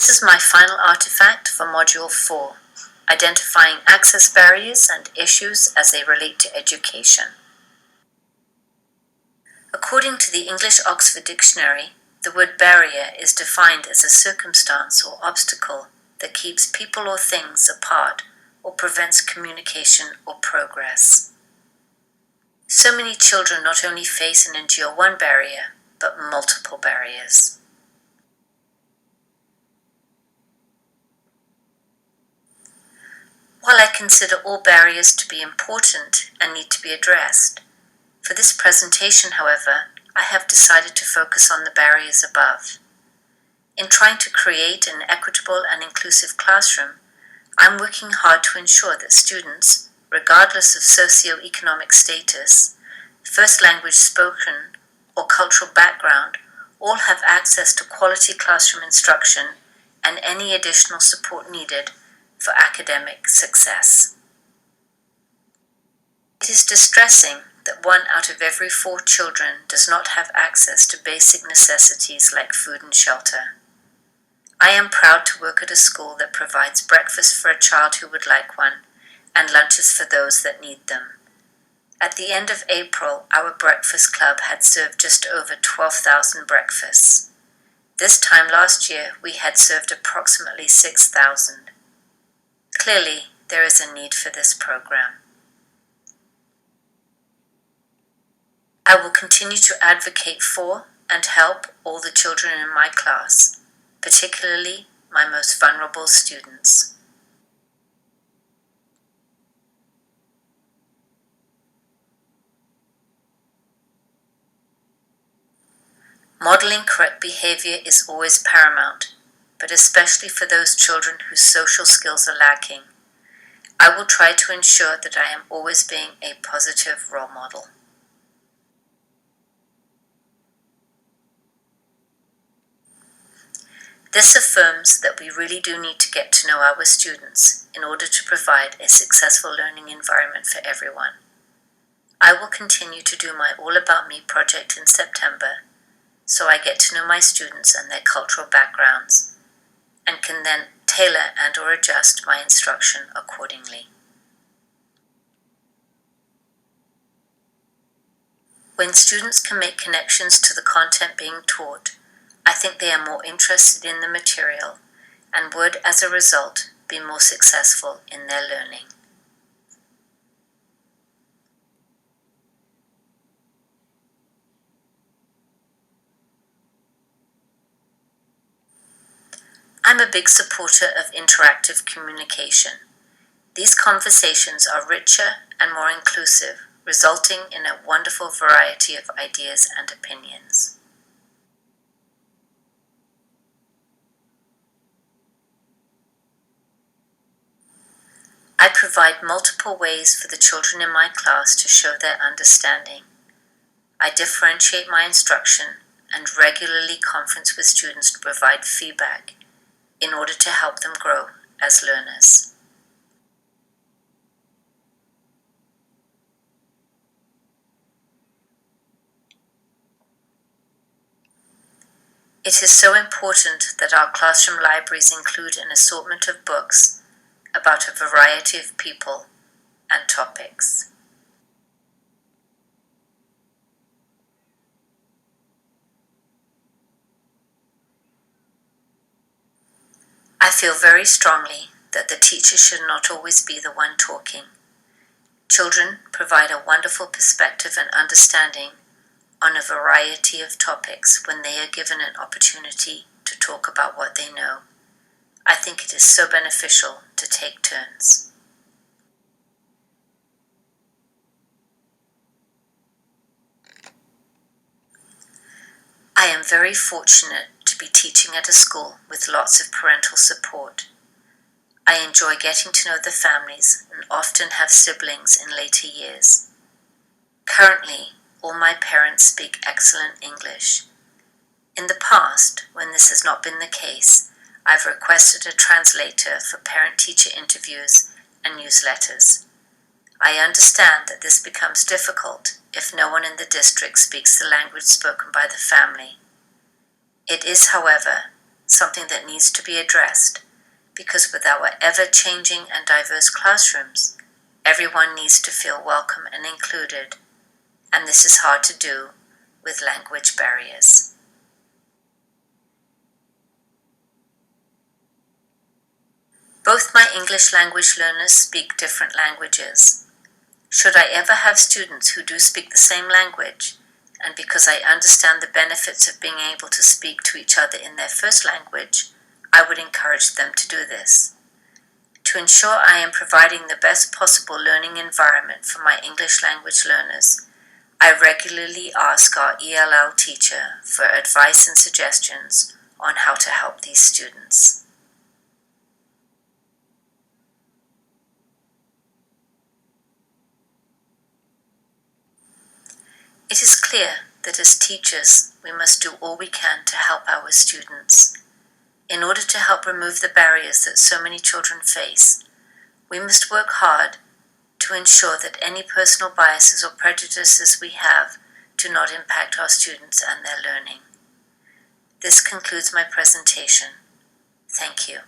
This is my final artifact for Module 4, Identifying Access Barriers and Issues as they Relate to Education. According to the English Oxford Dictionary, the word barrier is defined as a circumstance or obstacle that keeps people or things apart or prevents communication or progress. So many children not only face and endure one barrier, but multiple barriers. While I consider all barriers to be important and need to be addressed, for this presentation, however, I have decided to focus on the barriers above. In trying to create an equitable and inclusive classroom, I'm working hard to ensure that students, regardless of socio-economic status, first language spoken, or cultural background, all have access to quality classroom instruction and any additional support needed for academic success. It is distressing that 1 out of every 4 children does not have access to basic necessities like food and shelter. I am proud to work at a school that provides breakfast for a child who would like one and lunches for those that need them. At the end of April, our breakfast club had served just over 12,000 breakfasts. This time last year, we had served approximately 6,000. Clearly, there is a need for this program. I will continue to advocate for and help all the children in my class, particularly my most vulnerable students. Modeling correct behavior is always paramount, but especially for those children whose social skills are lacking. I will try to ensure that I am always being a positive role model. This affirms that we really do need to get to know our students in order to provide a successful learning environment for everyone. I will continue to do my All About Me project in September, so I get to know my students and their cultural backgrounds, and can then tailor and/or adjust my instruction accordingly. When students can make connections to the content being taught, I think they are more interested in the material and would, as a result, be more successful in their learning. I'm a big supporter of interactive communication. These conversations are richer and more inclusive, resulting in a wonderful variety of ideas and opinions. I provide multiple ways for the children in my class to show their understanding. I differentiate my instruction and regularly conference with students to provide feedback in order to help them grow as learners. It is so important that our classroom libraries include an assortment of books about a variety of people and topics. I feel very strongly that the teacher should not always be the one talking. Children provide a wonderful perspective and understanding on a variety of topics when they are given an opportunity to talk about what they know. I think it is so beneficial to take turns. I am very fortunate to be teaching at a school with lots of parental support. I enjoy getting to know the families and often have siblings in later years. Currently, all my parents speak excellent English. In the past, when this has not been the case, I've requested a translator for parent-teacher interviews and newsletters. I understand that this becomes difficult if no one in the district speaks the language spoken by the family. It is, however, something that needs to be addressed, because with our ever-changing and diverse classrooms, everyone needs to feel welcome and included, and this is hard to do with language barriers. Both my English language learners speak different languages. Should I ever have students who do speak the same language, and because I understand the benefits of being able to speak to each other in their first language, I would encourage them to do this. To ensure I am providing the best possible learning environment for my English language learners, I regularly ask our ELL teacher for advice and suggestions on how to help these students. It is clear that as teachers, we must do all we can to help our students. In order to help remove the barriers that so many children face, we must work hard to ensure that any personal biases or prejudices we have do not impact our students and their learning. This concludes my presentation. Thank you.